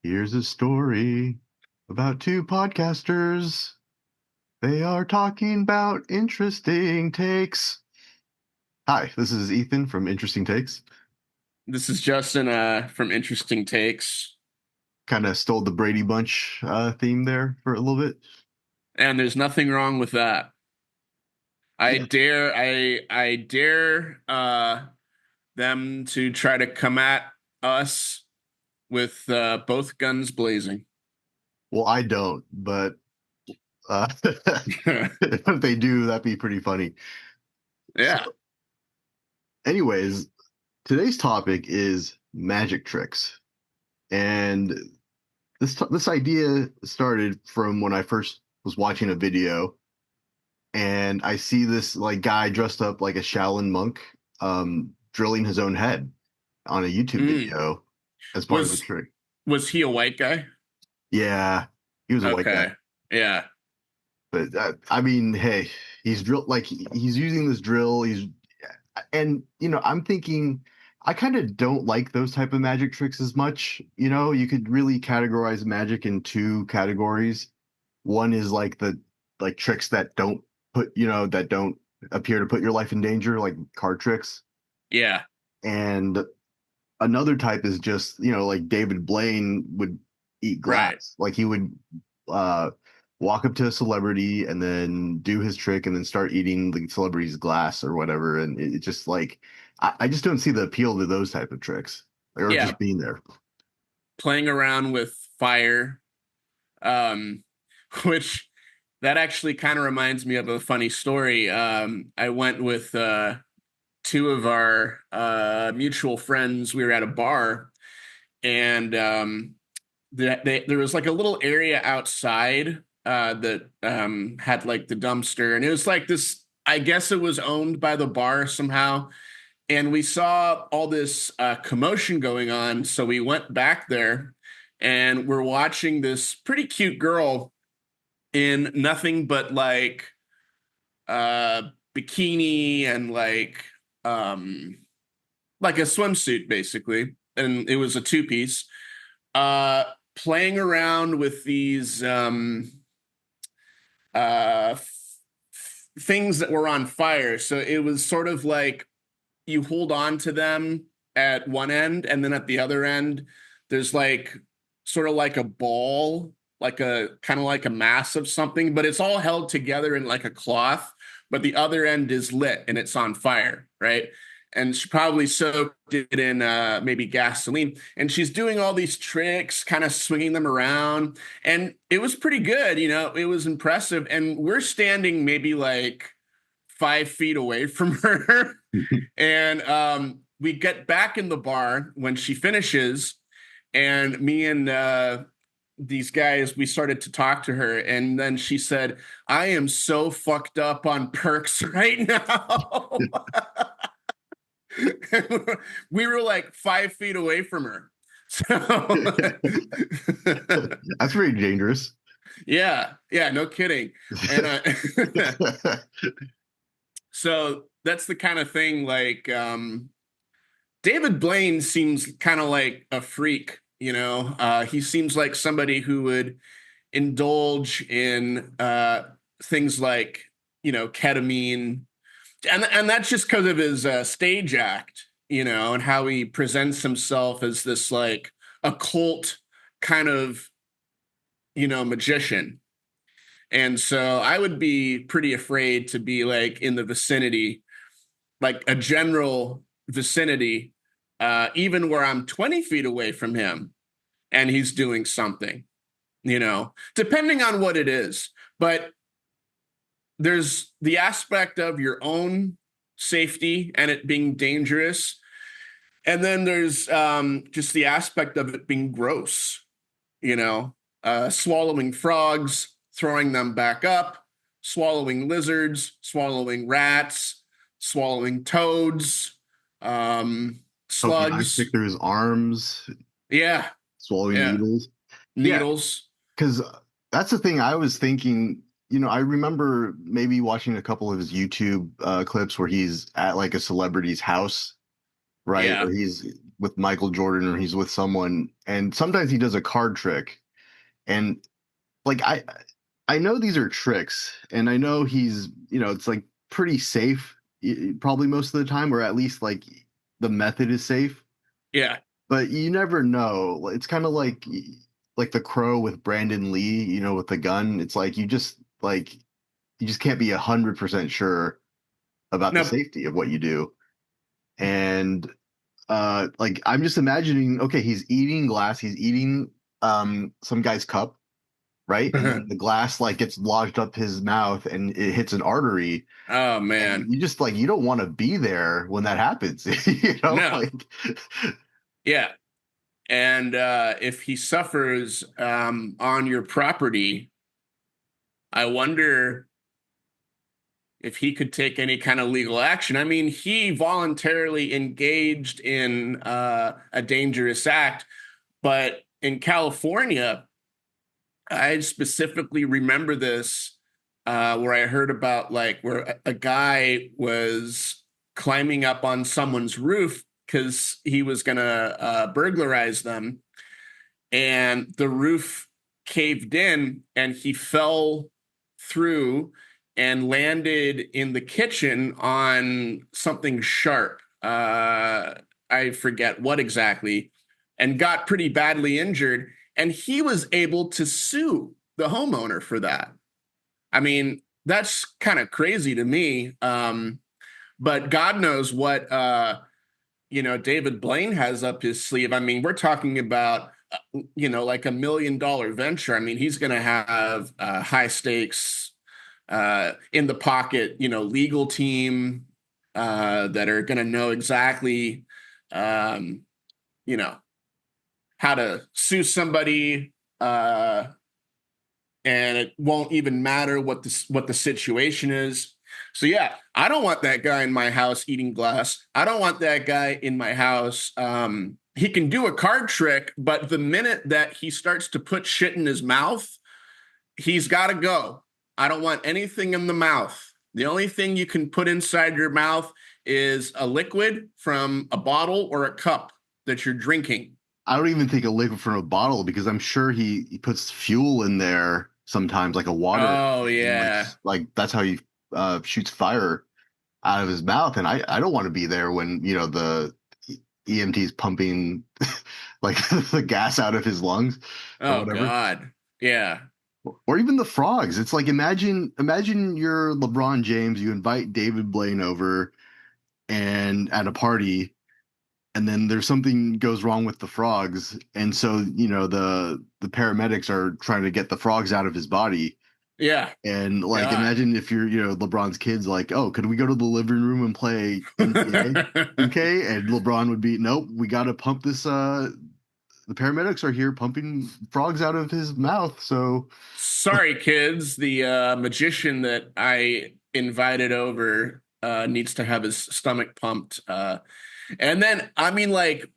Here's a story about two podcasters. They are talking about interesting takes. Hi, this is Ethan from Interesting Takes. This is Justin from Interesting Takes. Kind of stole the Brady Bunch theme there for a little bit. And there's nothing wrong with that. Yeah. I dare them to try to come at us with both guns blazing. Well, I don't, but if they do, that'd be pretty funny. So, Yeah. anyways, today's topic is magic tricks. And this idea started from when I first was watching a video and I see this like guy dressed up like a Shaolin monk, drilling his own head on a YouTube Mm. video as part of a Was trick. was he a white guy? Yeah, he was a white guy, Okay. Yeah. but I mean, hey, he's drill like he's using this drill. And I'm thinking I kind of don't like those type of magic tricks as much. You could really categorize magic in two categories. One is like the like tricks that don't appear to put your life in danger, like card tricks. Yeah. And another type is just, like David Blaine would eat Right. glass. Like he would uh walk up to a celebrity and then do his trick and then start eating the celebrity's glass or whatever. And it just like I just don't see the appeal to those type of tricks. Or Yeah. just being there. Playing around with fire. Um, which that actually kind of reminds me of a funny story. I went with two of our mutual friends. We were at a bar, and there was like a little area outside that had like the dumpster, and it was like this. I guess it was owned by the bar somehow. And we saw all this commotion going on, so we went back there, and we're watching this pretty cute girl in nothing but uh bikini and like a swimsuit basically, and it was a two-piece, uh playing around with these uh things that were on fire. So it was sort of like you hold on to them at one end, and then at the other end there's like sort of like a ball, like a kind of like a mass of something, but it's all held together in like a cloth, but the other end is lit and it's on fire, right? And she probably soaked it in maybe gasoline, and she's doing all these tricks, kind of swinging them around, and it was pretty good. It was impressive, and we're standing maybe like 5 feet away from her. And we get back in the bar when she finishes, and me and these guys, we started to talk to her, and then she said, "I am so fucked up on perks right now." We were like 5 feet away from her. So That's very dangerous. yeah, yeah, no kidding. And so that's the kind of thing like David Blaine seems kind of like a freak, he seems like somebody who would indulge in things like, ketamine. And that's just because of his stage act, and how he presents himself as this like occult kind of, magician. And so I would be pretty afraid to be like in the vicinity, like a general vicinity, even where I'm 20 feet away from him and he's doing something, depending on what it is. But there's the aspect of your own safety and it being dangerous. And then there's just the aspect of it being gross, swallowing frogs, throwing them back up, swallowing lizards, swallowing rats, swallowing toads, Poking ice pick slugs. through his arms, Yeah, swallowing yeah, needles. Yeah, needles. because that's the thing I was thinking. I remember maybe watching a couple of his YouTube clips where he's at like a celebrity's house, right? Yeah, Or he's with Michael Jordan or he's with someone, and sometimes he does a card trick, and like I know these are tricks, and I know he's it's like pretty safe probably most of the time, or at least like the method is safe, Yeah. but you never know. It's kind of like the Crow with Brandon Lee, with the gun. It's like you just can't be 100% sure about the No. safety of what you do. And like I'm just imagining, okay, he's eating glass, he's eating some guy's cup, right? And then the glass like gets lodged up his mouth and it hits an artery. Oh And man. you just like you don't want to be there when that happens, No. like Yeah. And if he suffers on your property, I wonder if he could take any kind of legal action. I mean, he voluntarily engaged in a dangerous act, but in California, I specifically remember this where I heard about like where a guy was climbing up on someone's roof because he was going to burglarize them, and the roof caved in and he fell through and landed in the kitchen on something sharp. I forget what exactly, and got pretty badly injured. And he was able to sue the homeowner for that. I mean, that's kind of crazy to me. But God knows what David Blaine has up his sleeve. I mean, we're talking about like $1 million venture. I mean, he's going to have high stakes in the pocket, legal team that are going to know exactly, um, you know, how to sue somebody, and it won't even matter what the situation is. So yeah, I don't want that guy in my house eating glass. I don't want that guy in my house. He can do a card trick, but the minute that he starts to put shit in his mouth, he's got to go. I don't want anything in the mouth. The only thing you can put inside your mouth is a liquid from a bottle or a cup that you're drinking. I don't even think a liquid from a bottle because I'm sure he puts fuel in there sometimes, like a water, Oh and yeah. like that's how he shoots fire out of his mouth. And I don't want to be there when the EMT is pumping like the gas out of his lungs or Oh whatever. God. Yeah. Or even the frogs. It's like imagine you're LeBron James, you invite David Blaine over and at a party, and then there's something goes wrong with the frogs, and so the paramedics are trying to get the frogs out of his body. Yeah. And like God. imagine if you're LeBron's kids, like, oh, could we go to the living room and play NBA 2K? And LeBron would be, nope, we got to pump this the paramedics are here pumping frogs out of his mouth, so Sorry, kids. The magician that I invited over needs to have his stomach pumped. And then, I mean, like,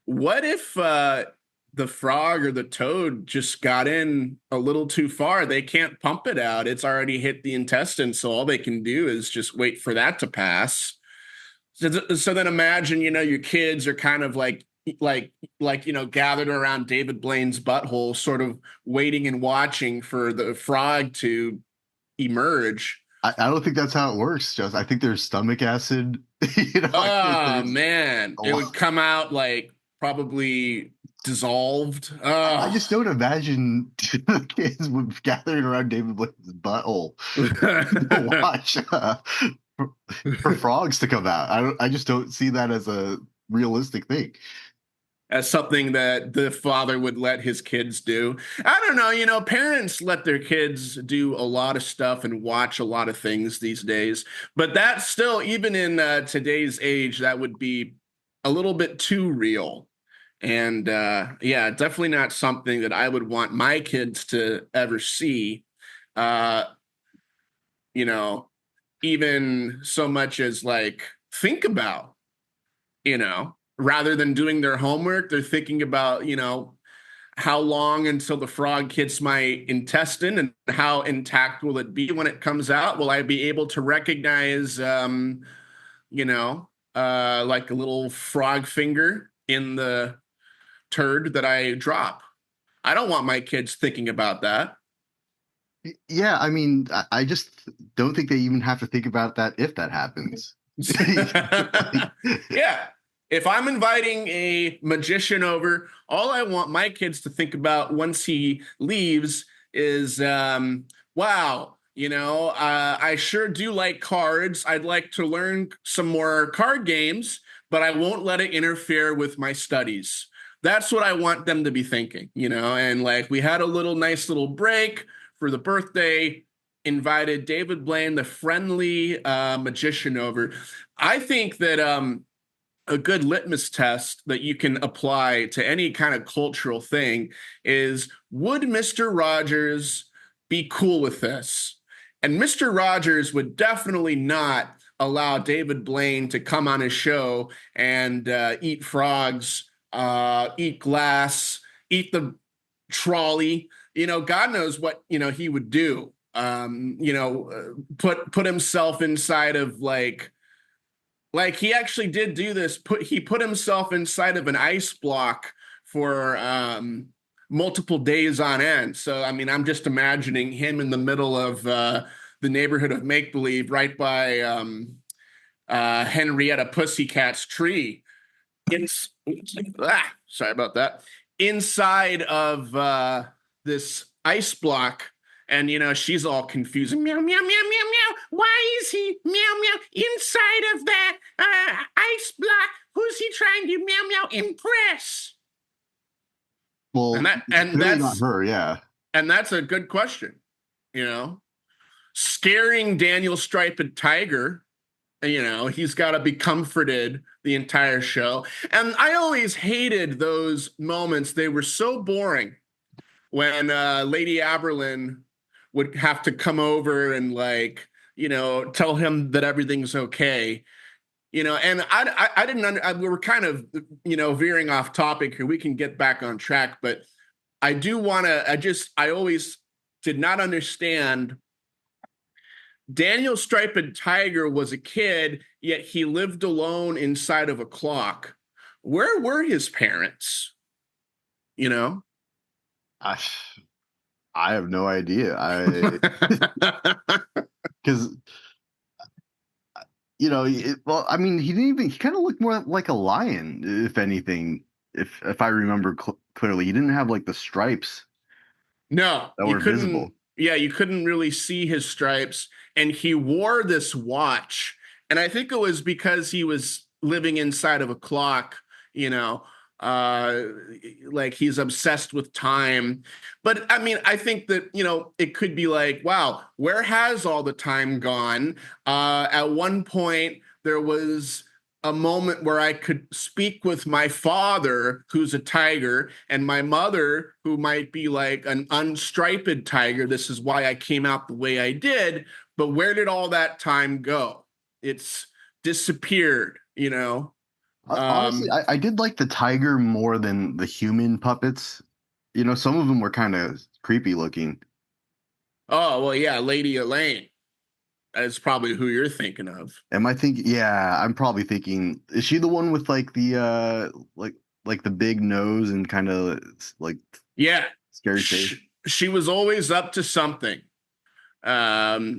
what if the frog or the toad just got in a little too far? They can't pump it out. It's already hit the intestine, so all they can do is just wait for that to pass. So then imagine, your kids are kind of like gathered around David Blaine's butthole, sort of waiting and watching for the frog to emerge. I don't think that's how it works. Just I think there's stomach acid. I think Oh there's man, a it lot. would come out like probably dissolved. I Oh. just don't imagine the kids would gathering around David Blaine's butthole to watch for, for frogs to come out. I just don't see that as a realistic thing. As something that the father would let his kids do. I don't know, parents let their kids do a lot of stuff and watch a lot of things these days, but that's still, even in today's age, that would be a little bit too real. And yeah, definitely not something that I would want my kids to ever see. Uh, you know, Even so much as like think about, rather than doing their homework, they're thinking about, how long until the frog hits my intestine and how intact will it be when it comes out? Will I be able to recognize, you know, like a little frog finger in the turd that I drop. I don't want my kids thinking about that. Yeah, I mean, I just don't think they even have to think about that if that happens. Like, Yeah. If I'm inviting a magician over, all I want my kids to think about once he leaves is, wow, I sure do like cards. I'd like to learn some more card games, but I won't let it interfere with my studies. That's what I want them to be thinking, and like we had a nice little break for the birthday, invited David Blaine, the friendly magician, over. I think that a good litmus test that you can apply to any kind of cultural thing is, would Mr. Rogers be cool with this? And Mr. Rogers would definitely not allow David Blaine to come on his show and eat frogs, eat glass, eat the trolley. God knows what he would do. Put himself inside of like he actually did do this. He put himself inside of an ice block for multiple days on end. So I mean, I'm just imagining him in the middle of the neighborhood of make believe, right by Henrietta Pussycat's tree. It's sorry about that. Inside of this ice block, and she's all confused. Meow meow meow meow meow. Why is he meow meow inside of that ice block? Who's he trying to meow meow impress? And well, that it's and clearly not that's her. Yeah. and that's a good question. You know, Scaring Daniel Striped Tiger. He's got to be comforted the entire show. And I always hated those moments. They were so boring when Lady Aberlin would have to come over and tell him that everything's okay. And I didn't we were kind of veering off topic here. We can get back on track, but I do want to. I always did not understand. Daniel Striped Tiger was a kid, yet he lived alone inside of a clock. Where were his parents? You know? I, I have no idea. Because well, I mean, he didn't even. He kind of looked more like a lion, if anything. If I remember clearly, he didn't have like the stripes No, that you were couldn't. visible. Yeah, you couldn't really see his stripes. And he wore this watch. And I think it was because he was living inside of a clock, you know, uh, like he's obsessed with time. But I mean, I think that, it could be like, wow, where has all the time gone? At one point, there was a moment where I could speak with my father, who's a tiger, and my mother, who might be like an unstriped tiger. This is why I came out the way I did. But where did all that time go? It's disappeared. Honestly, Um, I did like the tiger more than the human puppets. Some of them were kind of creepy looking. oh, well, yeah, Lady Elaine. That's probably who you're thinking of. Am I thinking? Yeah, I'm probably thinking. Is she the one with like the like the big nose and kind of like Yeah. scary face? She was always up to something.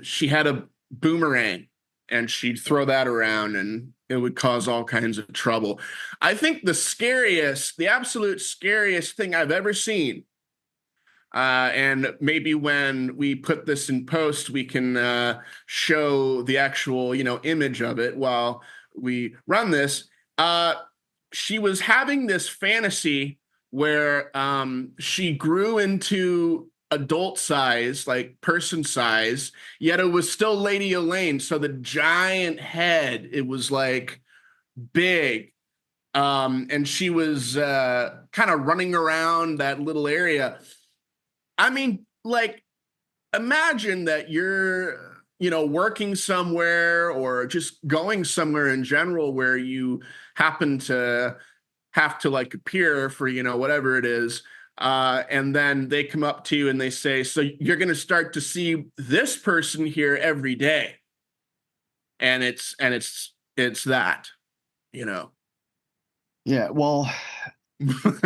She had a boomerang and she'd throw that around and it would cause all kinds of trouble. I think the absolute scariest thing I've ever seen, and maybe when we put this in post, we can show the actual, image of it while we run this. Uh, she was having this fantasy where she grew into adult size, like person size, yet it was still Lady Elaine. So the giant head, it was like big. And she was kind of running around that little area. I mean, like, imagine that you're, working somewhere or just going somewhere in general where you happen to have to like appear for, whatever it is. And then they come up to you and they say, so you're going to start to see this person here every day. And it's that. you know. Yeah, well,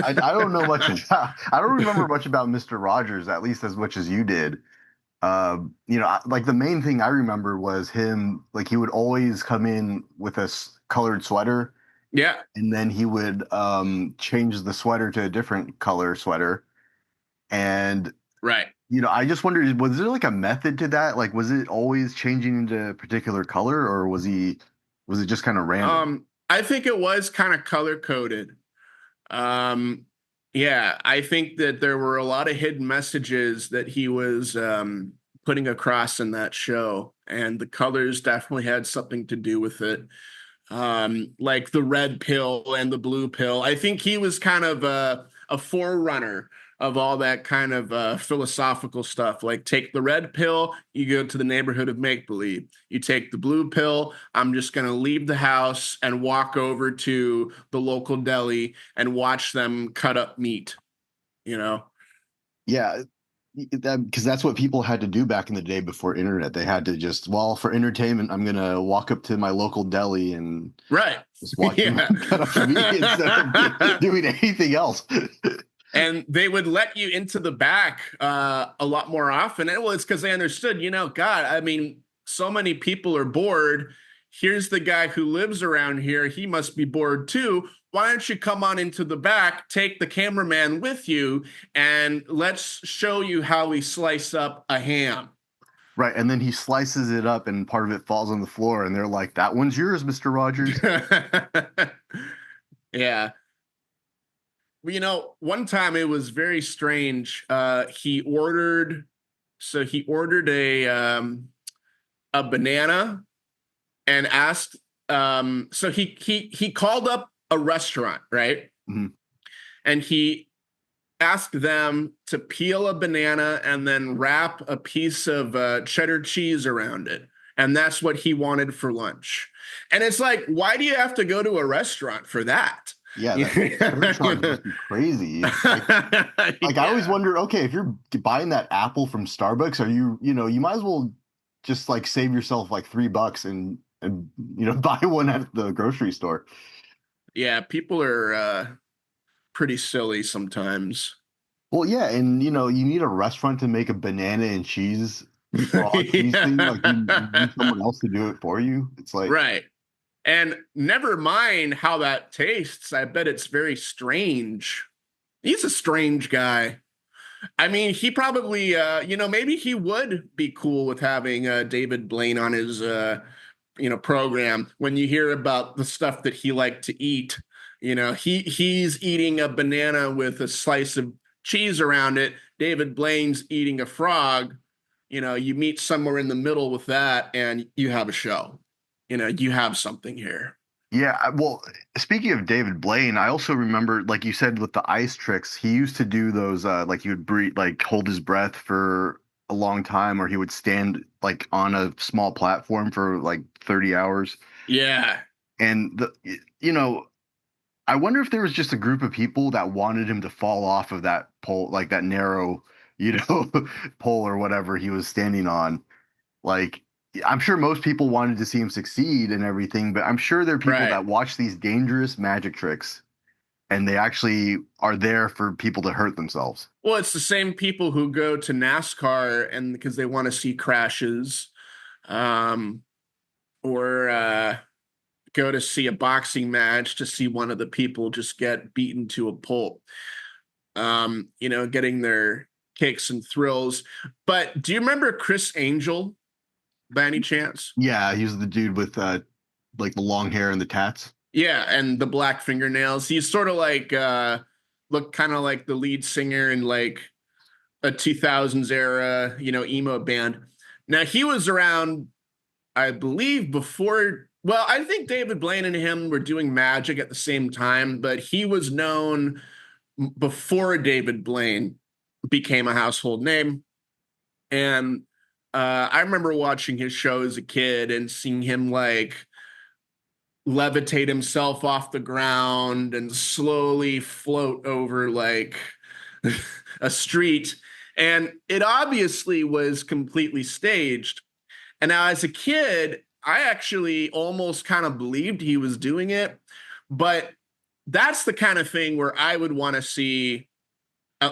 I don't know much about, I don't remember much about Mr. Rogers, at least as much as you did. Like the main thing I remember was him, like he would always come in with a colored sweater, Yeah, and then he would change the sweater to a different color sweater. And right. I just wondered, was there like a method to that? Like, was it always changing into a particular color, or was it just kind of random? I think it was kind of color coded. Um, yeah, I think that there were a lot of hidden messages that he was putting across in that show, and the colors definitely had something to do with it. Like the red pill and the blue pill. I think he was kind of a forerunner of all that kind of philosophical stuff. Like, take the red pill, you go to the neighborhood of make believe. You take the blue pill, I'm just going to leave the house and walk over to the local deli and watch them cut up meat, you know? Yeah, because that's what people had to do back in the day before internet. They had to just, well, for entertainment, I'm gonna walk up to my local deli and Right. just watch them Yeah. cut up meat instead of doing anything else. And they would let you into the back a lot more often. And well, it's because they understood, God, I mean, so many people are bored. Here's the guy who lives around here. He must be bored too. Why don't you come on into the back, take the cameraman with you, and let's show you how we slice up a ham. Right, and then he slices it up, and part of it falls on the floor, and they're like, "That one's yours, Mr. Rogers." Yeah. Well, one time it was very strange. He ordered a banana and asked. So he called up a restaurant, right? Mhm. And he asked them to peel a banana and then wrap a piece of cheddar cheese around it. And that's what he wanted for lunch. And it's like, why do you have to go to a restaurant for that? Yeah, that surcharge must be crazy. Like I always Yeah. wonder, okay, if you're buying that apple from Starbucks, are you might as well just like save yourself like $3 and buy one at the grocery store. Yeah, people are pretty silly sometimes. Well, yeah, and you need a restaurant to make a banana and cheese raw cheese thing. Like you Yeah. need someone else to do it for you. It's like, Right. And never mind how that tastes. I bet it's very strange. He's a strange guy. I mean, he probably, maybe he would be cool with having David Blaine on his, program. When you hear about the stuff that he liked to eat, he's eating a banana with a slice of cheese around it. David Blaine's eating a frog. You meet somewhere in the middle with that, and you have a show. You have something here. yeah. Well, speaking of David Blaine, I also remember, like you said, with the ice tricks, he used to do those. Like he would breathe, like hold his breath for a long time, or he would stand like on a small platform for like 30 hours. Yeah. And I wonder if there was just a group of people that wanted him to fall off of that pole, like that narrow, pole or whatever he was standing on. Like, I'm sure most people wanted to see him succeed and everything, but I'm sure there are people Right. that watch these dangerous magic tricks and they actually are there for people to hurt themselves. Well, it's the same people who go to NASCAR and because they want to see crashes, um, or go to see a boxing match to see one of the people just get beaten to a pulp. Getting their kicks and thrills. But do you remember Criss Angel by any chance? Yeah, he was the dude with like the long hair and the tats. Yeah, and the black fingernails. He's sort of like looked kind of like the lead singer in like a 2000s era, emo band. Now he was around, I believe, before. Well, I think David Blaine and him were doing magic at the same time, but he was known before David Blaine became a household name. And I remember watching his show as a kid and seeing him like levitate himself off the ground and slowly float over like a street. And it obviously was completely staged. And now, as a kid, I actually almost kind of believed he was doing it. But that's the kind of thing where I would want to see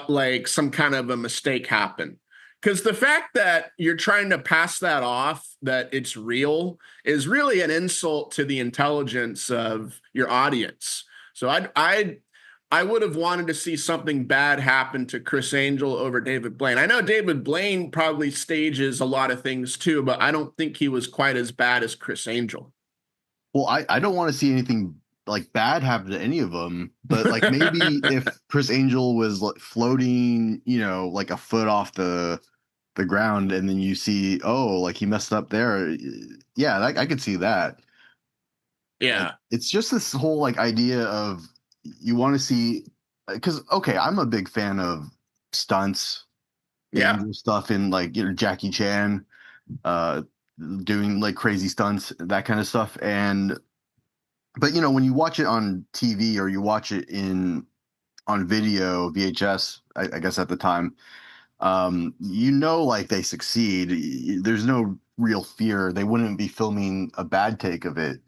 like some kind of a mistake happen. Because the fact that you're trying to pass that off, that it's real, is really an insult to the intelligence of your audience. So I would have wanted to see something bad happen to Criss Angel over David Blaine. I know David Blaine probably stages a lot of things too, but I don't think he was quite as bad as Criss Angel. Well, I don't want to see anything like bad happen to any of them, but like maybe if Chris Angel was like floating, like a foot off the ground, and then you see, oh, like he messed up there. Yeah, I could see that. Like Yeah. it's just this whole like idea of you want to see, because okay, I'm a big fan of stunts, Yeah. dangerous stuff in like Jackie Chan, uh, doing like crazy stunts, that kind of stuff, and but when you watch it on TV or you watch it in on video VHS, I guess at the time, like they succeed. There's no real fear. They wouldn't be filming a bad take of it.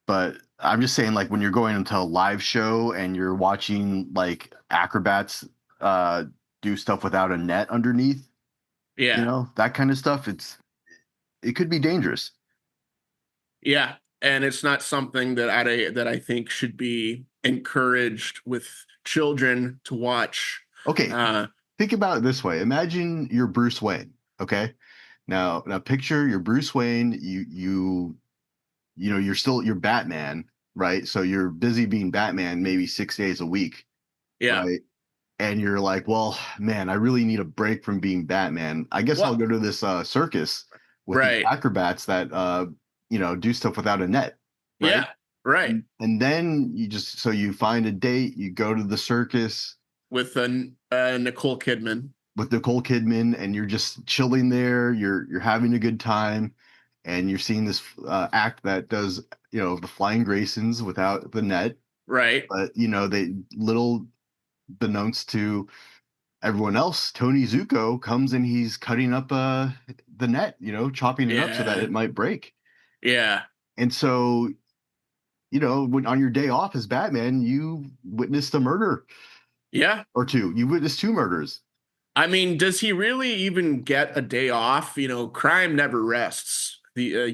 But I'm just saying, like when you're going into a live show and you're watching like acrobats uh, do stuff without a net underneath, Yeah. that kind of stuff. It could be dangerous. Yeah, and it's not something that I think should be encouraged with children to watch. Okay, Uh, think about it this way. Imagine you're Bruce Wayne. Okay, now picture you're Bruce Wayne. You're Batman, right? So you're busy being Batman maybe 6 days a week, yeah. right? And you're like, well, man, I really need a break from being Batman. I guess I'll Well, go to this circus with these right. acrobats that do stuff without a net, right? Yeah, right. And then you find a date, you go to the circus With Nicole Kidman. with Nicole Kidman, and you're just chilling there. You're having a good time, and you're seeing this act that does the flying Graysons without the net, Right. but they little beknownst to everyone else, Tony Zuko comes and he's cutting up the net, chopping it up so that Yeah. it might break. Yeah. And so when on your day off as Batman, you witnessed a murder Yeah. or two. You witnessed two murders. I mean, does he really even get a day off? Crime never rests. The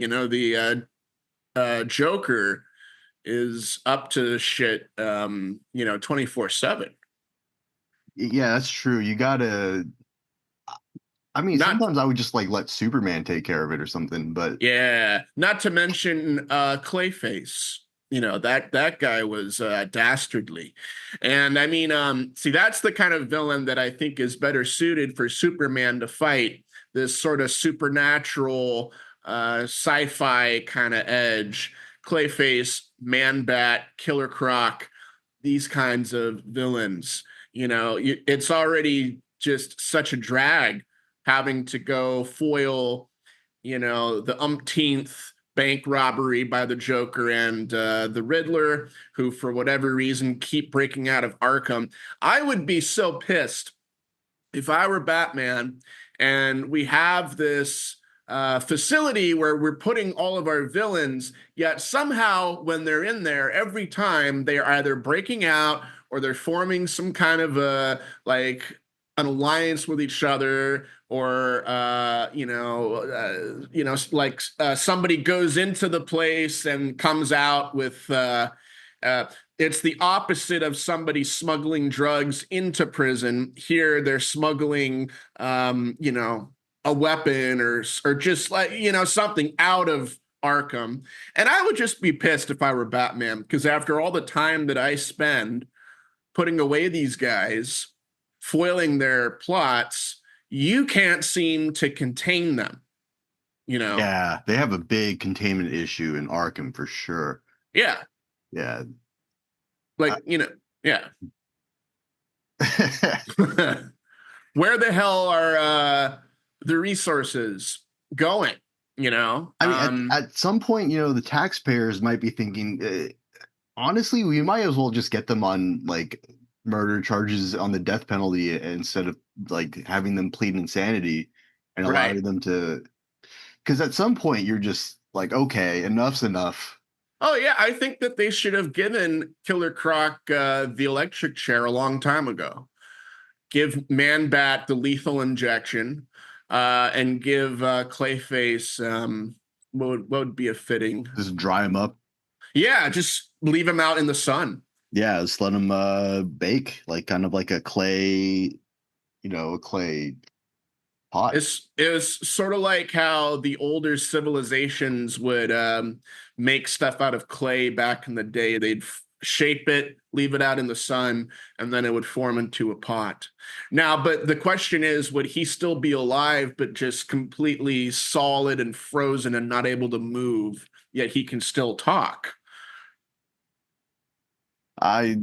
Joker is up to shit 24/7. Yeah, that's true. You gotta. I mean, Not sometimes I would just like let Superman take care of it or something, but Yeah, not to mention Clayface. That guy was dastardly. And I mean, see, that's the kind of villain that I think is better suited for Superman to fight, this sort of supernatural sci-fi kind of edge. Clayface, Man-Bat, Killer Croc, these kinds of villains. It's already just such a drag having to go foil the umpteenth bank robbery by the Joker and the Riddler, who, for whatever reason, keep breaking out of Arkham. I would be so pissed if I were Batman and we have this facility where we're putting all of our villains, yet somehow when they're in there, every time they are either breaking out or they're forming some kind of a like an alliance with each other, or like somebody goes into the place and comes out with uh, it's the opposite of somebody smuggling drugs into prison. Here they're smuggling, a weapon or just like, something out of Arkham. And I would just be pissed if I were Batman, because after all the time that I spend putting away these guys, foiling their plots, you can't seem to contain them, you know? yeah, they have a big containment issue in Arkham for sure. Yeah. Yeah. Like, yeah. Where the hell are the resources going? You know, I mean, at some point, the taxpayers might be thinking, honestly, we might as well just get them on like murder charges on the death penalty instead of like having them plead insanity and right? allowing them to. Because at some point, you're just like, okay, enough's enough. Oh yeah, I think that they should have given Killer Croc the electric chair a long time ago. Give Man Bat the lethal injection, and give Clayface what would be a fitting? Just dry him up. Yeah, just leave him out in the sun. Yeah, just let him bake, like kind of like a clay, a clay pot. It's sort of like how the older civilizations would make stuff out of clay back in the day. They'd shape it, leave it out in the sun, and then it would form into a pot. Now, but the question is, would he still be alive, but just completely solid and frozen and not able to move, yet he can still talk? I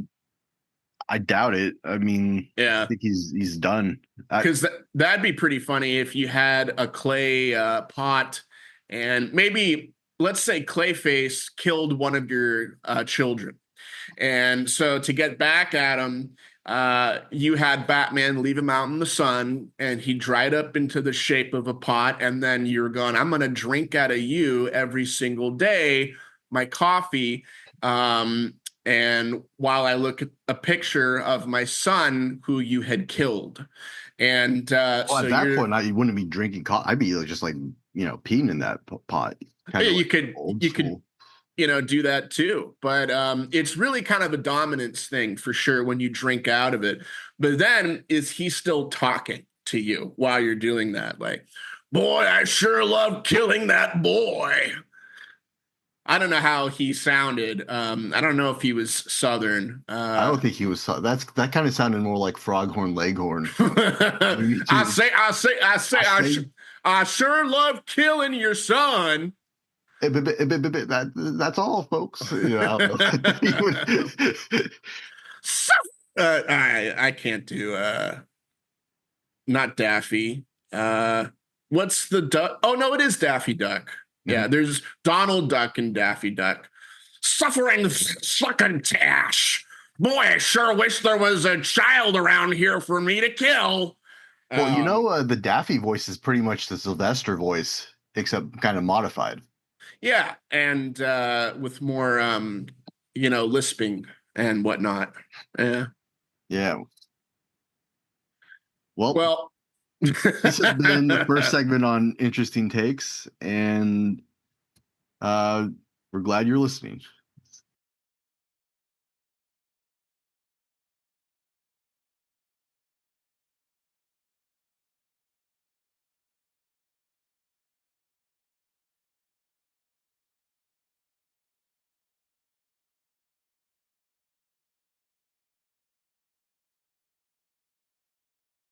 I doubt it. I mean, I Yeah. think he's done. Because that'd be pretty funny if you had a clay pot and maybe, let's say, Clayface killed one of your children. And so to get back at him, you had Batman leave him out in the sun and he dried up into the shape of a pot. And then you're going, I'm going to drink out of you every single day, my coffee. Um, and while I look at a picture of my son who you had killed. And Well, so at that you're, point, you wouldn't be drinking coffee. I'd be like, just like peeing in that pot, kind yeah, of you like could, old you could school. do that too. But it's really kind of a dominance thing for sure when you drink out of it. But then is he still talking to you while you're doing that? Like, boy, I sure love killing that boy. I don't know how he sounded. I don't know if he was Southern. I don't think he was. That kind of sounded more like Froghorn Leghorn. Me I too. say, I say, I say, I say I sure love killing your son. that's all, folks. I don't know. He would- So, I can't do not Daffy. What's the duck? Oh no, it is Daffy Duck. Yeah, Mhm. there's Donald Duck and Daffy Duck. Suffering succotash. Boy, I sure wish there was a child around here for me to kill. Well, Um, the Daffy voice is pretty much the Sylvester voice, except kind of modified. yeah, and with more lisping and whatnot. Yeah. Yeah. Well, Well, this has been the first segment on interesting takes, and uh, we're glad you're listening.